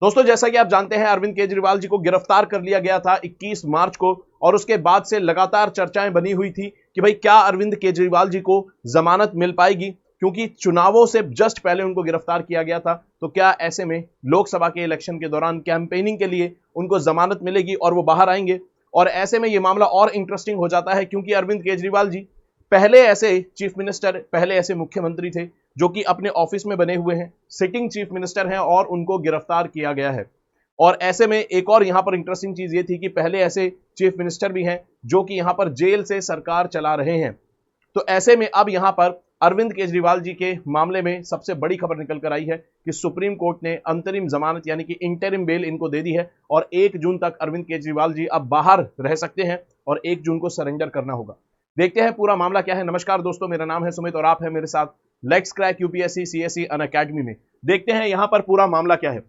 दोस्तों, जैसा कि आप जानते हैं, अरविंद केजरीवाल जी को गिरफ्तार कर लिया गया था 21 मार्च को। और उसके बाद से लगातार चर्चाएं बनी हुई थी कि भाई क्या अरविंद केजरीवाल जी को जमानत मिल पाएगी, क्योंकि चुनावों से जस्ट पहले उनको गिरफ्तार किया गया था। तो क्या ऐसे में लोकसभा के इलेक्शन के दौरान कैंपेनिंग के लिए उनको जमानत मिलेगी और वो बाहर आएंगे? और ऐसे में ये मामला और इंटरेस्टिंग हो जाता है, क्योंकि अरविंद केजरीवाल जी पहले ऐसे चीफ मिनिस्टर, पहले ऐसे मुख्यमंत्री थे जो कि अपने ऑफिस में बने हुए हैं, सिटिंग चीफ मिनिस्टर हैं, और उनको गिरफ्तार किया गया है। और ऐसे में एक और यहां पर इंटरेस्टिंग चीज ये थी कि पहले ऐसे चीफ मिनिस्टर भी हैं जो कि यहां पर जेल से सरकार चला रहे हैं। तो ऐसे में अब यहां पर अरविंद केजरीवाल जी के मामले में सबसे बड़ी खबर निकल कर आई है कि सुप्रीम कोर्ट ने अंतरिम जमानत यानी कि इंटरिम बेल इनको दे दी है, और 1 जून तक अरविंद केजरीवाल जी अब बाहर रह सकते हैं और 1 जून को सरेंडर करना होगा। देखते हैं पूरा मामला क्या है। नमस्कार दोस्तों, मेरा नाम है सुमित और आप है मेरे साथ let's crack UPSC CSE Unacademy में। देखते हैं यहां पर पूरा मामला क्या है।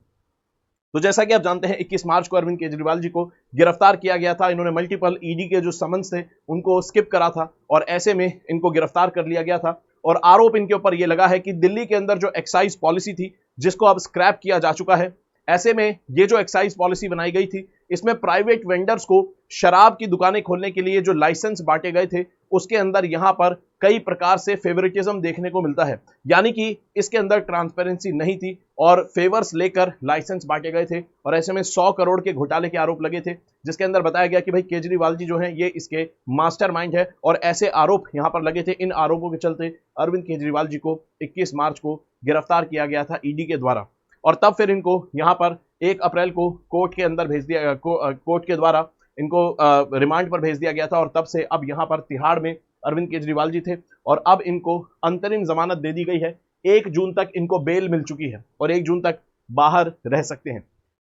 तो जैसा कि आप जानते हैं, 21 मार्च को अरविंद केजरीवाल जी को गिरफ्तार किया गया था। इन्होंने मल्टीपल ईडी के जो समन्स थे उनको स्किप करा था, और ऐसे में इनको गिरफ्तार कर लिया गया था। और आरोप इनके ऊपर यह लगा है कि दिल्ली के अंदर जो एक्साइज पॉलिसी थी, जिसको अब स्क्रैप किया जा चुका है, ऐसे में ये जो एक्साइज पॉलिसी बनाई गई थी, इसमें प्राइवेट वेंडर्स को शराब की दुकानें खोलने के लिए जो लाइसेंस बांटे गए थे, उसके अंदर यहां पर कई प्रकार से फेवरेटिज्म देखने को मिलता है। यानी कि इसके अंदर ट्रांसपेरेंसी नहीं थी और फेवर्स लेकर लाइसेंस बांटे गए थे, और ऐसे में 100 करोड़ के घोटाले के आरोप लगे थे, जिसके अंदर बताया गया कि भाई केजरीवाल जी जो हैं ये इसके मास्टरमाइंड है। और ऐसे आरोप यहां पर लगे थे। इन आरोपों के चलते अरविंद केजरीवाल जी को 21 मार्च को गिरफ्तार किया गया था ईडी के द्वारा, और तब फिर इनको यहां पर 1 अप्रैल को कोर्ट के अंदर भेज दिया, कोर्ट के द्वारा इनको रिमांड पर भेज दिया गया था। और तब से अब यहां पर तिहाड़ में अरविंद केजरीवाल जी थे, और अब इनको अंतरिम जमानत दे दी गई है। 1 जून तक इनको बेल मिल चुकी है और 1 जून तक बाहर रह सकते हैं।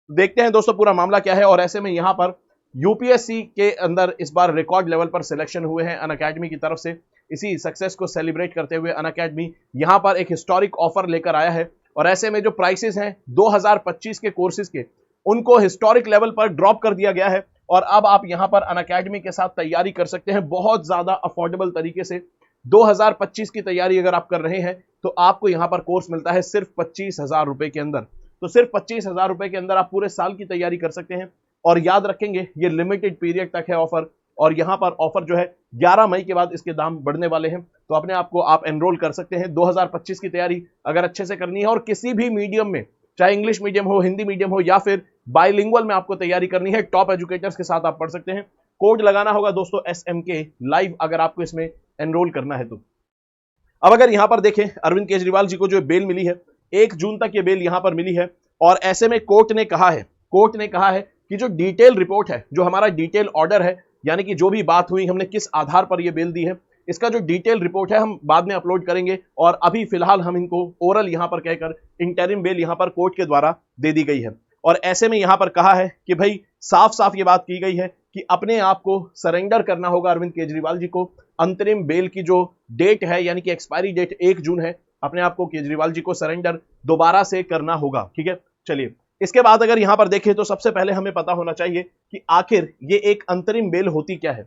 देखते हैं दोस्तों पूरा मामला क्या है। और ऐसे में यहां पर यूपीएससी के अंदर इस बार रिकॉर्ड लेवल पर सिलेक्शन हुए हैं अनअकैडमी की तरफ से। इसी सक्सेस को सेलिब्रेट करते हुए अनअकैडमी यहां पर एक हिस्टोरिक ऑफर लेकर आया है, और ऐसे में जो प्राइसेस हैं 2025 के कोर्सेज के, उनको हिस्टोरिक लेवल पर ड्रॉप कर दिया गया है। और अब आप यहां पर अनअकैडमी के साथ तैयारी कर सकते हैं बहुत ज्यादा अफोर्डेबल तरीके से। 2025 की तैयारी अगर आप कर रहे हैं तो आपको यहां पर कोर्स मिलता है सिर्फ 25,000 रुपए के अंदर। तो सिर्फ 25,000 रुपए के अंदर आप पूरे साल की तैयारी कर सकते हैं। और याद रखेंगे, ये लिमिटेड पीरियड तक है ऑफर, और यहां पर ऑफर जो है 11 मई के बाद इसके दाम बढ़ने वाले हैं। तो अपने आप को आप एनरोल कर सकते हैं। 2025 की तैयारी अगर अच्छे से करनी है और किसी भी मीडियम में, चाहे इंग्लिश मीडियम हो, हिंदी मीडियम हो, या फिर बाइलिंगुअल में आपको तैयारी करनी है, टॉप एजुकेटर्स के साथ आप पढ़ सकते हैं। कोड लगाना होगा दोस्तों SMK लाइव, अगर आपको इसमें एनरोल करना है तो। अब अगर यहां पर देखें, अरविंद केजरीवाल जी को जो बेल मिली है, 1 जून तक ये बेल यहां पर मिली है। और ऐसे में कोर्ट ने कहा है कि जो डिटेल रिपोर्ट है, जो हमारा डिटेल ऑर्डर है, यानी कि जो भी बात हुई, हमने किस आधार पर यह बेल दी है, इसका जो डिटेल रिपोर्ट है हम बाद में अपलोड करेंगे। और अभी फिलहाल हम इनको ओरल यहां पर कहकर इंटरिम बेल यहां पर कोर्ट के द्वारा दे दी गई है। और ऐसे में यहां पर कहा है कि भाई साफ साफ ये बात की गई है कि अपने आप को सरेंडर करना होगा अरविंद केजरीवाल जी को। अंतरिम बेल की जो डेट है, यानी कि एक्सपायरी डेट 1 जून है, अपने आप को केजरीवाल जी को सरेंडर दोबारा से करना होगा। ठीक है, चलिए इसके बाद अगर यहां पर देखें तो सबसे पहले हमें पता होना चाहिए कि आखिर ये एक अंतरिम बेल होती क्या है।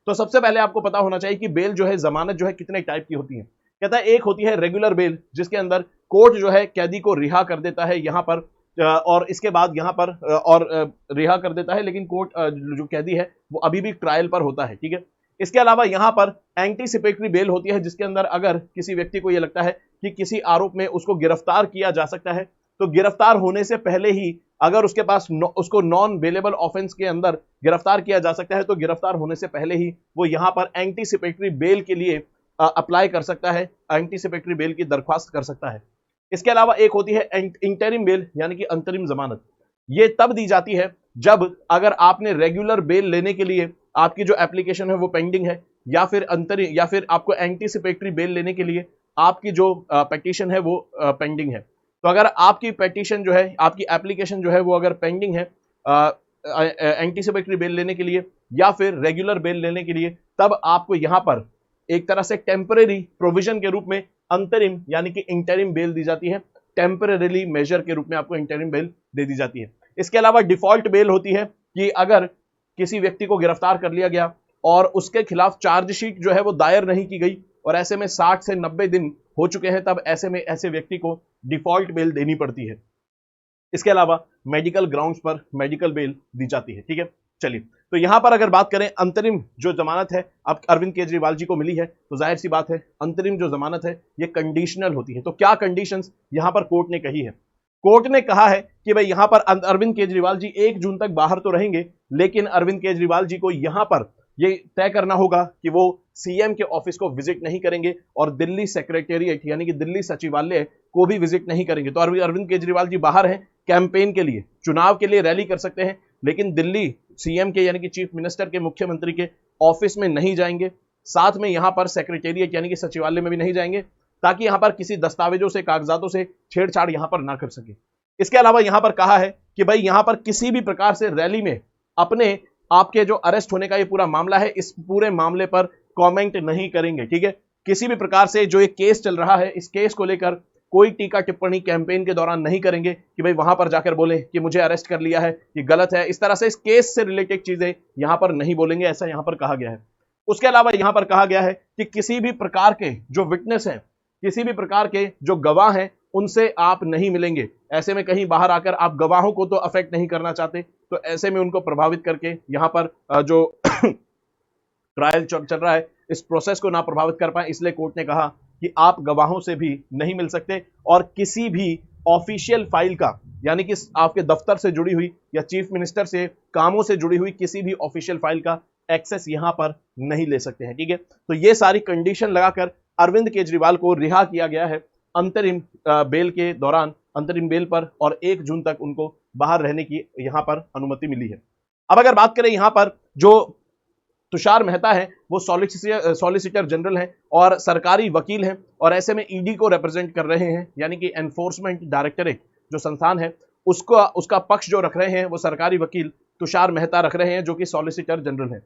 तो सबसे पहले आपको पता होना चाहिए कि बेल जो है, जमानत जो है, कितने टाइप की होती है। कहता है एक होती है रेगुलर बेल, जिसके अंदर कोर्ट जो है कैदी को रिहा कर देता है यहां पर, और इसके बाद यहां पर रिहा कर देता है, लेकिन कोर्ट जो कैदी है वो अभी भी ट्रायल पर होता है। ठीक है, इसके अलावा यहां पर एंटीसिपेटरी बेल होती है, जिसके अंदर अगर किसी व्यक्ति को यह लगता है कि किसी आरोप में उसको गिरफ्तार किया जा सकता है, तो गिरफ्तार होने से पहले ही अगर उसके पास उसको नॉन बेलेबल ऑफेंस के अंदर गिरफ्तार किया जा सकता है, तो गिरफ्तार होने से पहले ही वो यहां पर एंटीसिपेटरी बेल के लिए अप्लाई कर सकता है, एंटीसिपेटरी बेल की दरख्वास्त कर सकता है। इसके अलावा एक होती है इंटरिम बेल, यानी कि अंतरिम जमानत। ये तब दी जाती है जब अगर आपने रेगुलर बेल लेने के लिए आपकी जो एप्लीकेशन है वो पेंडिंग है, या फिर आपको एंटीसिपेटरी बेल लेने के लिए आपकी जो पिटीशन है वो पेंडिंग है। तो अगर आपकी पिटीशन जो है, आपकी एप्लीकेशन जो है वो अगर पेंडिंग है एंटीसिपेटरी बेल लेने के लिए या फिर रेगुलर बेल लेने के लिए, तब आपको यहां पर एक तरह से टेम्परेरी प्रोविजन के रूप में अंतरिम यानी कि इंटरिम बेल दी जाती है। टेम्परेरी मेजर के रूप में आपको इंटरिम बेल दे दी जाती है। इसके अलावा डिफॉल्ट बेल होती है कि अगर किसी व्यक्ति को गिरफ्तार कर लिया गया और उसके खिलाफ चार्जशीट जो है वो दायर नहीं की गई, और ऐसे में 60 से 90 दिन हो चुके हैं, तब ऐसे में ऐसे व्यक्ति को डिफॉल्ट बेल देनी पड़ती है। इसके अलावा मेडिकल ग्राउंड्स पर मेडिकल बेल दी जाती है। ठीक है, चलिए, तो यहां पर अगर बात करें अंतरिम जो जमानत है अब अरविंद केजरीवाल जी को मिली है, तो जाहिर सी बात है अंतरिम जो जमानत है ये कंडीशनल होती है। तो क्या कंडीशंस यहां पर कोर्ट ने कही है? कोर्ट ने कहा है कि भाई यहां पर अरविंद केजरीवाल जी 1 जून तक बाहर तो रहेंगे, लेकिन अरविंद केजरीवाल जी को यहां पर ये तय करना होगा कि वो सीएम के ऑफिस को विजिट नहीं करेंगे और दिल्ली सेक्रेटेरिएट यानी कि दिल्ली सचिवालय को भी विजिट नहीं करेंगे। तो अरविंद केजरीवाल जी बाहर हैं कैंपेन के लिए, चुनाव के लिए रैली कर सकते हैं, लेकिन दिल्ली सीएम के यानी कि चीफ मिनिस्टर के, मुख्यमंत्री के ऑफिस में नहीं जाएंगे। साथ में यहां पर सेक्रेटेरिएट यानी कि सचिवालय में भी नहीं जाएंगे, ताकि यहां पर किसी दस्तावेजों से, कागजातों से छेड़छाड़ यहां पर ना कर सके। इसके अलावा यहां पर कहा है कि भाई यहां पर किसी भी प्रकार से रैली में अपने आपके जो अरेस्ट होने का ये पूरा मामला है, इस पूरे मामले पर कमेंट नहीं करेंगे। ठीक है, किसी भी प्रकार से जो एक केस चल रहा है, इस केस को लेकर कोई टीका टिप्पणी कैंपेन के दौरान नहीं करेंगे कि भाई वहां पर जाकर बोले कि मुझे अरेस्ट कर लिया है, ये गलत है। इस तरह से इस केस से रिलेटेड चीजें यहां पर नहीं बोलेंगे, ऐसा यहां पर कहा गया है। उसके अलावा यहां पर कहा गया है कि किसी भी प्रकार के जो विटनेस हैं, किसी भी प्रकार के जो गवाह हैं, उनसे आप नहीं मिलेंगे। ऐसे में कहीं बाहर आकर आप गवाहों को तो अफेक्ट नहीं करना चाहते, तो ऐसे में उनको प्रभावित करके यहां पर जो ट्रायल चल रहा है इस प्रोसेस को ना प्रभावित कर पाए, इसलिए कोर्ट ने कहा कि आप गवाहों से भी नहीं मिल सकते और किसी भी ऑफिशियल फाइल का यानी कि आपके दफ्तर से जुड़ी हुई या चीफ मिनिस्टर से कामों से जुड़ी हुई किसी भी ऑफिशियल फाइल का एक्सेस यहां पर नहीं ले सकते हैं। ठीक है, तो ये सारी कंडीशन लगाकर अरविंद केजरीवाल को रिहा किया गया है अंतरिम बेल के दौरान, अंतरिम बेल पर, और 1 जून तक उनको बाहर रहने की यहां पर अनुमति मिली है। अब अगर बात करें यहां पर जो तुषार मेहता है, वो सॉलिसिटर जनरल हैं और सरकारी वकील हैं, और ऐसे में ईडी को रिप्रेजेंट कर रहे हैं, यानी कि एनफोर्समेंट डायरेक्टरेट जो संस्थान है उसका पक्ष जो रख रहे हैं वो सरकारी वकील तुषार मेहता रख रहे हैं, जो कि सॉलिसिटर जनरल हैं।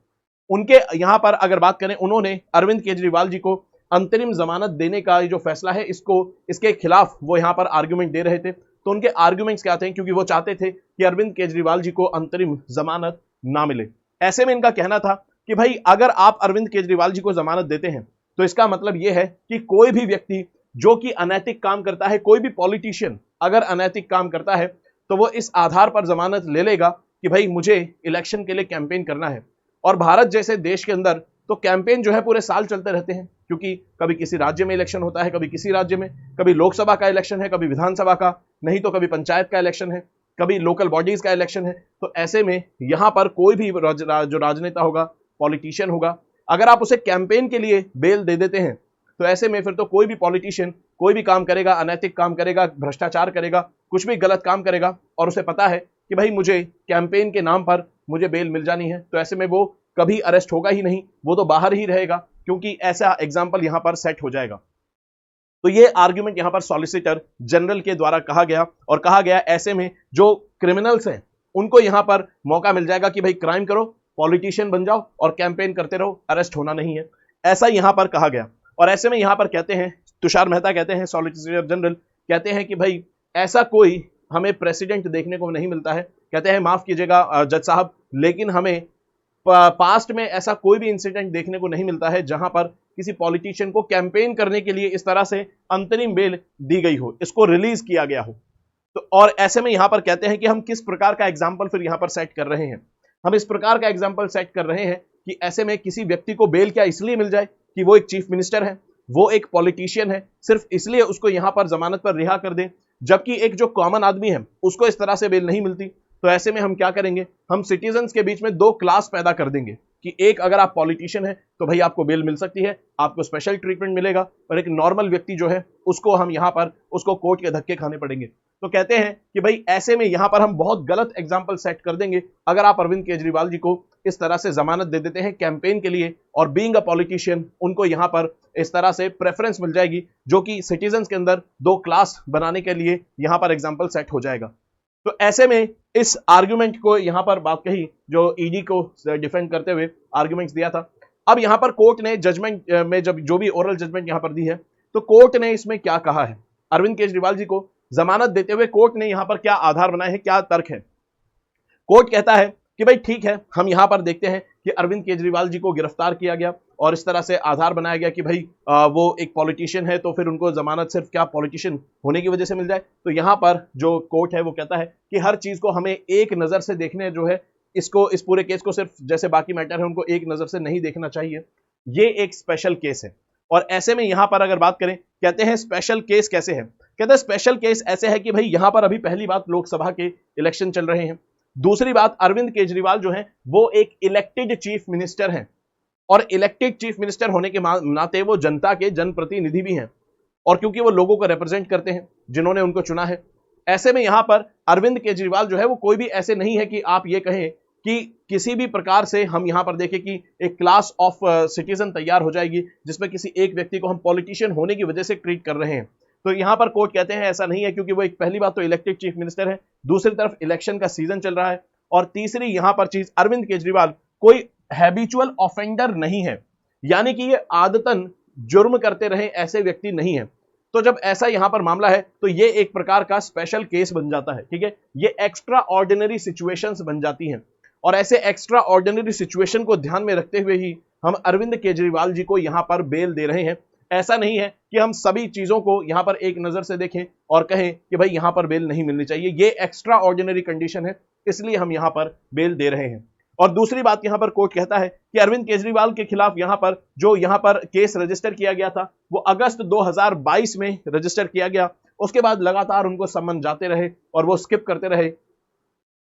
उनके यहां पर अगर बात करें, उन्होंने अरविंद केजरीवाल जी को अंतरिम जमानत देने का जो फैसला है इसके खिलाफ वो यहां पर आर्ग्यूमेंट दे रहे थे। तो उनके आर्ग्यूमेंट्स क्या थे? क्योंकि वो चाहते थे कि अरविंद केजरीवाल जी को अंतरिम जमानत ना मिले। ऐसे में इनका कहना था कि भाई अगर आप अरविंद केजरीवाल जी को जमानत देते हैं तो इसका मतलब यह है कि कोई भी व्यक्ति जो कि अनैतिक काम करता है, कोई भी पॉलिटिशियन अगर अनैतिक काम करता है, तो वो इस आधार पर जमानत ले लेगा कि भाई मुझे इलेक्शन के लिए कैंपेन करना है। और भारत जैसे देश के अंदर तो कैंपेन जो है पूरे साल चलते रहते हैं, क्योंकि कभी किसी राज्य में इलेक्शन होता है, कभी किसी राज्य में, कभी लोकसभा का इलेक्शन है, कभी विधानसभा का, नहीं तो कभी पंचायत का इलेक्शन है, कभी लोकल बॉडीज का इलेक्शन है। तो ऐसे में यहां पर कोई भी जो राजनेता होगा, पॉलिटिशियन होगा, अगर आप उसे कैंपेन के लिए बेल दे देते हैं, तो ऐसे में फिर तो कोई भी पॉलिटिशियन कोई भी काम करेगा, अनैतिक काम करेगा, भ्रष्टाचार करेगा, कुछ भी गलत काम करेगा, और उसे पता है कि भाई मुझे कैंपेन के नाम पर मुझे बेल मिल जानी है, तो ऐसे में वो कभी अरेस्ट होगा ही नहीं, वो तो बाहर ही रहेगा, क्योंकि ऐसा एग्जाम्पल यहां पर सेट हो जाएगा। तो ये आर्ग्यूमेंट यहां पर सॉलिसिटर जनरल के द्वारा कहा गया, और कहा गया ऐसे में जो क्रिमिनल्स हैं उनको यहां पर मौका मिल जाएगा कि भाई क्राइम करो, पॉलिटिशियन बन जाओ और कैंपेन करते रहो, अरेस्ट होना नहीं है, ऐसा यहां पर कहा गया। और ऐसे में यहां पर कहते हैं, तुषार मेहता कहते हैं, सॉलिसिटर जनरल कहते हैं कि भाई ऐसा कोई हमें प्रेसिडेंट देखने को नहीं मिलता है। कहते हैं माफ कीजिएगा जज साहब, लेकिन हमें पास्ट में ऐसा कोई भी इंसिडेंट देखने को नहीं मिलता है जहां पर किसी पॉलिटिशियन को कैंपेन करने के लिए इस तरह से अंतरिम बेल दी गई हो, इसको रिलीज किया गया हो। तो और ऐसे में यहां पर कहते हैं कि हम किस प्रकार का एग्जाम्पल फिर यहां पर सेट कर रहे हैं, हम इस प्रकार का एग्जाम्पल सेट कर रहे हैं कि ऐसे में किसी व्यक्ति को बेल क्या इसलिए मिल जाए कि वो एक चीफ मिनिस्टर है, वो एक पॉलिटिशियन है, सिर्फ इसलिए उसको यहां पर जमानत पर रिहा कर दें, जबकि एक जो कॉमन आदमी है उसको इस तरह से बेल नहीं मिलती। तो ऐसे में हम क्या करेंगे, हम सिटीजन्स के बीच में 2 क्लास पैदा कर देंगे कि एक, अगर आप पॉलिटिशियन है तो भाई आपको बेल मिल सकती है, आपको स्पेशल ट्रीटमेंट मिलेगा, और एक नॉर्मल व्यक्ति जो है उसको हम यहां पर उसको कोर्ट के धक्के खाने पड़ेंगे। तो कहते हैं कि भाई ऐसे में यहां पर हम बहुत गलत एग्जाम्पल सेट कर देंगे अगर आप अरविंद केजरीवाल जी को इस तरह से जमानत दे देते हैं कैंपेन के लिए, और बीइंग अ पॉलिटिशियन उनको यहां पर इस तरह से प्रेफरेंस मिल जाएगी, जो कि सिटीजन्स के अंदर 2 क्लास बनाने के लिए यहां पर एग्जाम्पल सेट हो जाएगा। तो ऐसे में इस आर्ग्यूमेंट को यहां पर बात कही, जो ईडी को डिफेंड करते हुए आर्ग्यूमेंट्स दिया था। अब यहां पर कोर्ट ने जजमेंट में जब जो भी ओरल जजमेंट यहां पर दी है, तो कोर्ट ने इसमें क्या कहा है, अरविंद केजरीवाल जी को जमानत देते हुए कोर्ट ने यहां पर क्या आधार बनाए हैं, क्या तर्क है। कोर्ट कहता है कि भाई ठीक है, हम यहां पर देखते हैं कि अरविंद केजरीवाल जी को गिरफ्तार किया गया और इस तरह से आधार बनाया गया कि भाई वो एक पॉलिटिशियन है तो फिर उनको जमानत सिर्फ क्या पॉलिटिशियन होने की वजह से मिल जाए। तो यहाँ पर जो कोर्ट है वो कहता है कि हर चीज को हमें एक नजर से देखने जो है, इसको इस पूरे केस को सिर्फ जैसे बाकी मैटर है उनको एक नजर से नहीं देखना चाहिए। ये एक स्पेशल केस है। और ऐसे में यहां पर अगर बात करें, कहते हैं स्पेशल केस कैसे है, कहते हैं स्पेशल केस ऐसे है कि भाई यहां पर अभी पहली बात लोकसभा के इलेक्शन चल रहे हैं, दूसरी बात अरविंद केजरीवाल जो है वो एक इलेक्टेड चीफ मिनिस्टर हैं, और इलेक्टेड चीफ मिनिस्टर होने के नाते वो जनता के जनप्रतिनिधि भी हैं, और क्योंकि वो लोगों को रिप्रेजेंट करते हैं जिन्होंने उनको चुना है। ऐसे में यहां पर अरविंद केजरीवाल जो है वो कोई भी ऐसे नहीं है कि आप ये कहें कि किसी भी प्रकार से हम यहां पर देखें कि एक क्लास ऑफ सिटीजन तैयार हो जाएगी जिसमें किसी एक व्यक्ति को हम पॉलिटिशियन होने की वजह से ट्रीट कर रहे हैं। तो यहां पर कोर्ट कहते हैं ऐसा नहीं है, क्योंकि वो एक पहली बात तो इलेक्टेड चीफ मिनिस्टर है, दूसरी तरफ इलेक्शन का सीजन चल रहा है, और तीसरी यहां पर चीज अरविंद केजरीवाल कोई हैबिचुअल ऑफेंडर नहीं है, यानी कि ये आदतन जुर्म करते रहे ऐसे व्यक्ति नहीं है। तो जब ऐसा यहां पर मामला है तो ये एक प्रकार का स्पेशल केस बन जाता है, ठीक है, ये एक्स्ट्रा ऑर्डिनरी सिचुएशंस बन जाती हैं, और ऐसे एक्स्ट्रा ऑर्डिनरी सिचुएशन को ध्यान में रखते हुए ही हम अरविंद केजरीवाल जी को यहां पर बेल दे रहे हैं। ऐसा नहीं है कि हम सभी चीजों को यहां पर एक नजर से देखें और कहें कि भाई यहां पर बेल नहीं मिलनी चाहिए, ये एक्स्ट्रा ऑर्डिनरी कंडीशन है, इसलिए हम यहां पर बेल दे रहे हैं। और दूसरी बात यहां पर कोर्ट कहता है कि अरविंद केजरीवाल के खिलाफ यहां पर केस रजिस्टर किया गया था वो अगस्त 2022 में रजिस्टर किया गया, उसके बाद लगातार उनको सम्मन जाते रहे और वो स्किप करते रहे,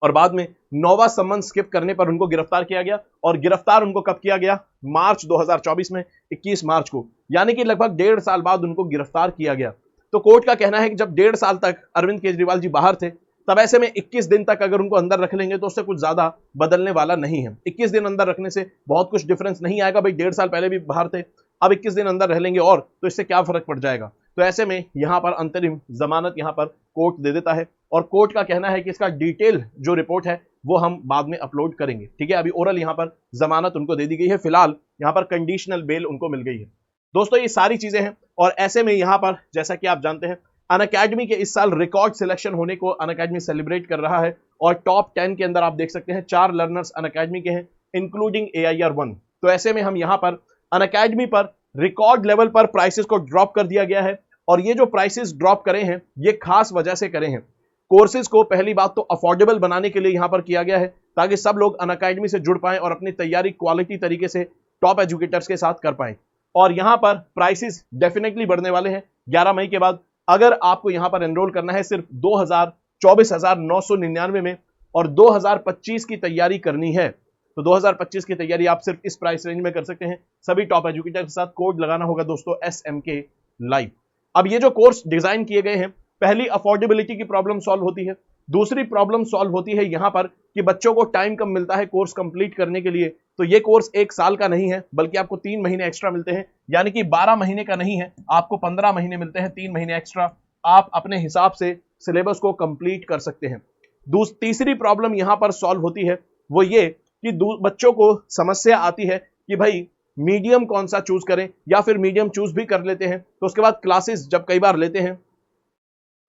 और बाद में 9वां सम्मन स्किप करने पर उनको गिरफ्तार किया गया, और गिरफ्तार उनको कब किया गया, मार्च 2024 में 21 मार्च को, यानी कि लगभग 1.5 साल बाद उनको गिरफ्तार किया गया। तो कोर्ट का कहना है कि जब 1.5 साल तक अरविंद केजरीवाल जी बाहर थे, तब ऐसे में 21 दिन तक अगर उनको अंदर रख लेंगे तो उससे कुछ ज्यादा बदलने वाला नहीं है। 21 दिन अंदर रखने से बहुत कुछ डिफरेंस नहीं आएगा, भाई 1.5 साल पहले भी बाहर थे, अब 21 दिन अंदर रह लेंगे और तो इससे क्या फर्क पड़ जाएगा। तो ऐसे में यहां पर अंतरिम जमानत यहां पर कोर्ट दे देता है, और कोर्ट का कहना है कि इसका डिटेल जो रिपोर्ट है वो हम बाद में अपलोड करेंगे, ठीक है। अभी ओरल यहां पर जमानत उनको दे दी गई है, फिलहाल यहां पर कंडीशनल बेल उनको मिल गई है। दोस्तों ये सारी चीजें हैं, और ऐसे में यहां पर जैसा कि आप जानते हैं अनअकैडमी के इस साल रिकॉर्ड सिलेक्शन होने को अनअकैडमी सेलिब्रेट कर रहा है, और टॉप 10 के अंदर आप देख सकते हैं 4 लर्नर्स अनअकैडमी के हैं, इंक्लूडिंग AIR1। तो ऐसे में हम यहां पर अनअकैडमी पर रिकॉर्ड लेवल पर प्राइसेस को ड्रॉप कर दिया गया है, और ये जो प्राइसेस ड्रॉप करे हैं ये खास वजह से करे हैं। कोर्सेज को पहली बात तो अफोर्डेबल बनाने के लिए यहां पर किया गया है, ताकि सब लोग अनअकैडमी से जुड़ पाएं और अपनी तैयारी क्वालिटी तरीके से टॉप एजुकेटर्स के साथ कर पाएं। और यहां पर प्राइसेस डेफिनेटली बढ़ने वाले हैं 11 मई के बाद। अगर आपको यहां पर एनरोल करना है सिर्फ 24,999 में, और 2025 की तैयारी करनी है, तो 2025 की तैयारी आप सिर्फ इस प्राइस रेंज में कर सकते हैं, सभी टॉप एजुकेटर के साथ। कोड लगाना होगा दोस्तों SMK लाइव। अब ये जो कोर्स डिजाइन किए गए हैं, पहली अफोर्डेबिलिटी की प्रॉब्लम सॉल्व होती है, दूसरी प्रॉब्लम सॉल्व होती है यहां पर कि बच्चों को टाइम कम मिलता है कोर्स कंप्लीट करने के लिए। तो ये कोर्स 1 साल का नहीं है, बल्कि आपको 3 महीने एक्स्ट्रा मिलते हैं, यानी कि 12 महीने का नहीं है, आपको 15 महीने मिलते हैं, 3 महीने एक्स्ट्रा आप अपने हिसाब से सिलेबस को कंप्लीट कर सकते हैं। तीसरी प्रॉब्लम यहां पर सॉल्व होती है वो ये कि बच्चों को समस्या आती है कि भाई मीडियम कौन सा चूज करें, या फिर मीडियम चूज भी कर लेते हैं तो उसके बाद क्लासेस जब कई बार लेते हैं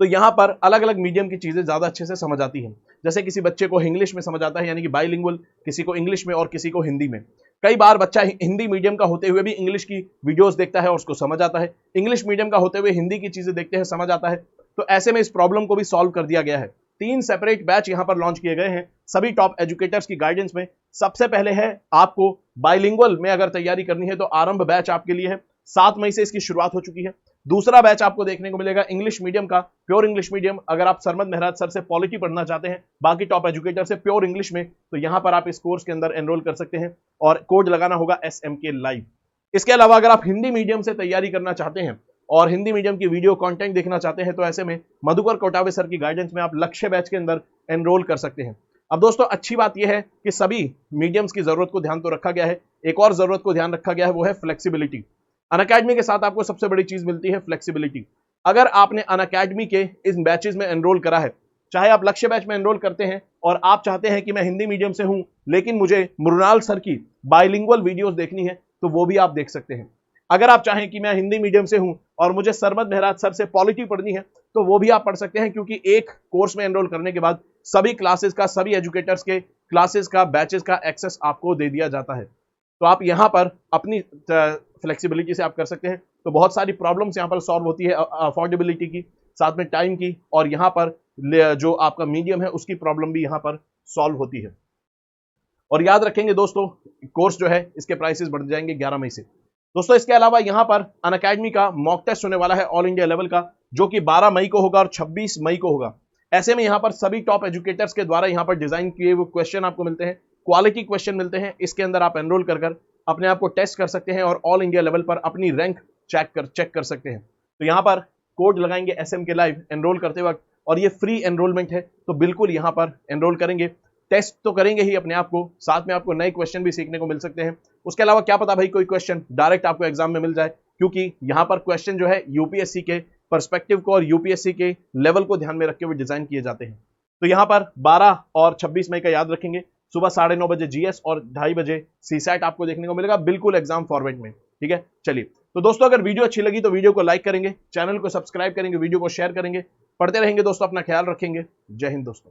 तो यहां पर अलग अलग मीडियम की चीजें ज्यादा अच्छे से समझ आती हैं। जैसे किसी बच्चे को इंग्लिश में समझ आता है, यानी कि बाइलिंगुअल, किसी को इंग्लिश में और किसी को हिंदी में। कई बार बच्चा हिंदी मीडियम का होते हुए भी इंग्लिश की वीडियोस देखता है और उसको समझ आता है, इंग्लिश मीडियम का होते हुए हिंदी की चीजें देखते हैं, समझ आता है। तो ऐसे में इस प्रॉब्लम को भी सॉल्व कर दिया गया है। 3 सेपरेट बैच यहां पर लॉन्च किए गए हैं सभी टॉप एजुकेटर्स की गाइडेंस में। सबसे पहले है आपको बाइलिंगुअल में अगर तैयारी करनी है तो आरंभ बैच आपके लिए है, 7 मई से इसकी शुरुआत हो चुकी है। दूसरा बैच आपको देखने को मिलेगा इंग्लिश मीडियम का, प्योर इंग्लिश मीडियम। अगर आप सरमद मेहराज सर से पॉलिटी पढ़ना चाहते हैं बाकी टॉप एजुकेटर से प्योर इंग्लिश में, तो यहां पर आप इस कोर्स के अंदर एनरोल कर सकते हैं, और कोड लगाना होगा SMK लाइव। इसके अलावा अगर आप हिंदी मीडियम से तैयारी करना चाहते हैं और हिंदी मीडियम की वीडियो कंटेंट देखना चाहते हैं, तो ऐसे में मधुकर कोटावे सर की गाइडेंस में आप लक्ष्य बैच के अंदर एनरोल कर सकते हैं। अब दोस्तों अच्छी बात यह है कि सभी मीडियम्स की जरूरत को ध्यान तो रखा गया है, एक और जरूरत को ध्यान रखा गया है, वो है फ्लेक्सिबिलिटी। अनअकैडमी के साथ आपको सबसे बड़ी चीज मिलती है फ्लेक्सिबिलिटी। अगर आपने अनअकैडमी के इन बैचेस में एनरोल करा है, चाहे आप लक्ष्य बैच में एनरोल करते हैं और आप चाहते हैं कि मैं हिंदी मीडियम से हूं लेकिन मुझे मृणाल सर की बाइलिंगुअल वीडियोस देखनी है, तो वो भी आप देख सकते हैं। अगर आप चाहें कि मैं हिंदी मीडियम से हूं और मुझे सरमद मेहराज सर से पॉलिटी पढ़नी है, तो वो भी आप पढ़ सकते हैं, क्योंकि एक कोर्स में एनरोल करने के बाद सभी क्लासेस का, सभी एजुकेटर्स के क्लासेस का, बैचेस का एक्सेस आपको दे दिया जाता है। तो आप यहाँ पर अपनी फ्लेक्सिबिलिटी से आप कर सकते हैं। तो बहुत सारी प्रॉब्लम्स यहाँ पर सॉल्व होती है, अफोर्डेबिलिटी की, साथ में टाइम की, और यहाँ पर जो आपका मीडियम है उसकी प्रॉब्लम भी यहाँ पर सॉल्व होती है। और याद रखेंगे दोस्तों, कोर्स जो है इसके प्राइसेस बढ़ जाएंगे 11 मई से। दोस्तों इसके अलावा यहाँ पर अनअकैडमी का मॉक टेस्ट होने वाला है ऑल इंडिया लेवल का, जो कि 12 मई को होगा और 26 मई को होगा। ऐसे में यहाँ पर सभी टॉप एजुकेटर्स के द्वारा यहाँ पर डिजाइन किए हुए क्वेश्चन आपको मिलते हैं, क्वालिटी क्वेश्चन मिलते हैं। इसके अंदर आप एनरोल कर अपने आप को टेस्ट कर सकते हैं और ऑल इंडिया लेवल पर अपनी रैंक चेक कर सकते हैं। तो यहाँ पर कोड लगाएंगे SMK लाइव एनरोल करते वक्त, और ये फ्री एनरोलमेंट है, तो बिल्कुल यहाँ पर एनरोल करेंगे। टेस्ट तो करेंगे ही अपने आप को, साथ में आपको नए क्वेश्चन भी सीखने को मिल सकते हैं। उसके अलावा क्या पता भाई कोई क्वेश्चन डायरेक्ट आपको एग्जाम में मिल जाए, क्योंकि यहाँ पर क्वेश्चन जो है यूपीएससी के पर्सपेक्टिव को और यूपीएससी के लेवल को ध्यान में रखते हुए डिजाइन किए जाते हैं। तो यहाँ पर 12 और 26 मई का याद रखेंगे, सुबह 9:30 बजे GS और 2:30 बजे CSAT आपको देखने को मिलेगा, बिल्कुल एग्जाम फॉर्मेट में। ठीक है, चलिए तो दोस्तों अगर वीडियो अच्छी लगी तो वीडियो को लाइक करेंगे, चैनल को सब्सक्राइब करेंगे, वीडियो को शेयर करेंगे, पढ़ते रहेंगे दोस्तों, अपना ख्याल रखेंगे। जय हिंद दोस्तों।